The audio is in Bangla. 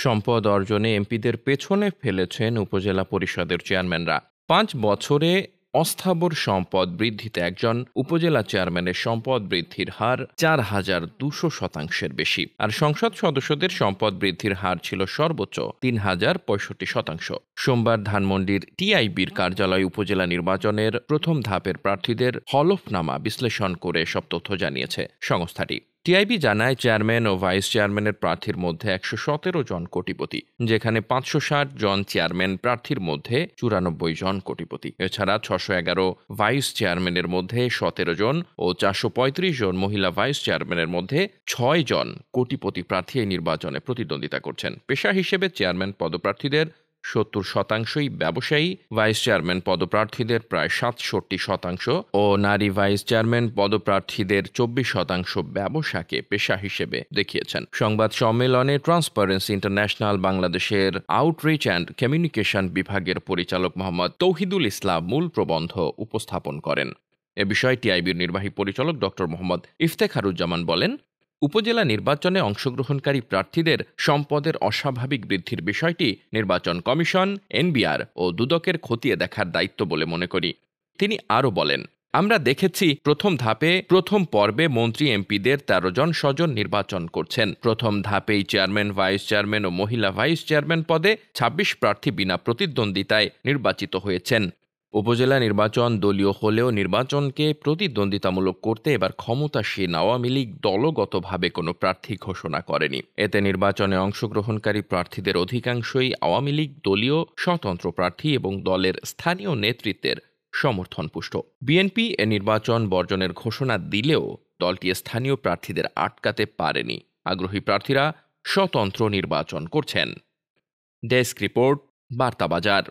সম্পদ অর্জনে এমপিদের পেছনে ফেলেছেন উপজেলা পরিষদের চেয়ারম্যানরা। ৫ বছরে অস্থাবর সম্পদ বৃদ্ধিতে একজন উপজেলা চেয়ারম্যানের সম্পদ বৃদ্ধির হার ৪,২০০% বেশি, আর সংসদ সদস্যদের সম্পদ বৃদ্ধির হার ছিল সর্বোচ্চ ৩,০৬৫%। সোমবার ধানমন্ডির টিআইবির কার্যালয় উপজেলা নির্বাচনের প্রথম ধাপের প্রার্থীদের হলফনামা বিশ্লেষণ করে সব তথ্য জানিয়েছে সংস্থাটি। টিআইবি জানায়, চেয়ারম্যান ও ভাইস চেয়ারম্যানের প্রার্থীর মধ্যে ১১৭ জন কোটিপতি, যেখানে ৫৬০ জন চেয়ারম্যান প্রার্থীর মধ্যে ৯৪ জন কোটিপতি। এছাড়া ৬১১ ভাইস চেয়ারম্যানের মধ্যে ১৭ জন ও ৪৩৫ জন মহিলা ভাইস চেয়ারম্যানের মধ্যে ৬ জন কোটিপতি প্রার্থী এই নির্বাচনে প্রতিদ্বন্দ্বিতা করছেন। পেশা হিসেবে চেয়ারম্যান পদপ্রার্থীদের ৭০% ব্যবসায়ী, ভাইস চেয়ারম্যান পদপ্রার্থীদের প্রায় ৬৭% ও নারী ভাইস চেয়ারম্যান পদপ্রার্থীদের ২৪% ব্যবসাকে পেশা হিসেবে দেখিয়েছেন। সংবাদ সম্মেলনে ট্রান্সপারেন্সি ইন্টারন্যাশনাল বাংলাদেশের আউটরিচ অ্যান্ড কমিউনিকেশন বিভাগের পরিচালক মোহাম্মদ তৌহিদুল ইসলাম মূল প্রবন্ধ উপস্থাপন করেন। এ বিষয়ে টিআইবির নির্বাহী পরিচালক ড মোহাম্মদ ইফতেখারুজ্জামান বলেন, উপজেলা নির্বাচনে অংশগ্রহণকারী প্রার্থীদের সম্পদের অস্বাভাবিক বৃদ্ধির বিষয়টি নির্বাচন কমিশন, এনবিআর ও দুদকের খতিয়ে দেখার দায়িত্ব বলে মনে করি। তিনি আরও বলেন, আমরা দেখেছি প্রথম ধাপে প্রথম পর্বে মন্ত্রী এমপিদের ১৩ জন স্বজন নির্বাচন করছেন। প্রথম ধাপেই চেয়ারম্যান, ভাইস চেয়ারম্যান ও মহিলা ভাইস চেয়ারম্যান পদে ২৬ প্রার্থী বিনা প্রতিদ্বন্দ্বিতায় নির্বাচিত হয়েছেন। উপজেলা নির্বাচন দলীয় হলেও নির্বাচনকে প্রতিদ্বন্দ্বিতামূলক করতে এবার ক্ষমতাসীন আওয়ামী লীগ দলগতভাবে কোনো প্রার্থী ঘোষণা করেনি। এতে নির্বাচনে অংশগ্রহণকারী প্রার্থীদের অধিকাংশই আওয়ামী লীগ দলীয় স্বতন্ত্র প্রার্থী এবং দলের স্থানীয় নেতৃত্বের সমর্থনপুষ্ট। বিএনপি এ নির্বাচন বর্জনের ঘোষণা দিলেও দলটি স্থানীয় প্রার্থীদের আটকাতে পারেনি। আগ্রহী প্রার্থীরা স্বতন্ত্র নির্বাচন করছেন। Desk report, বার্তাবাজার।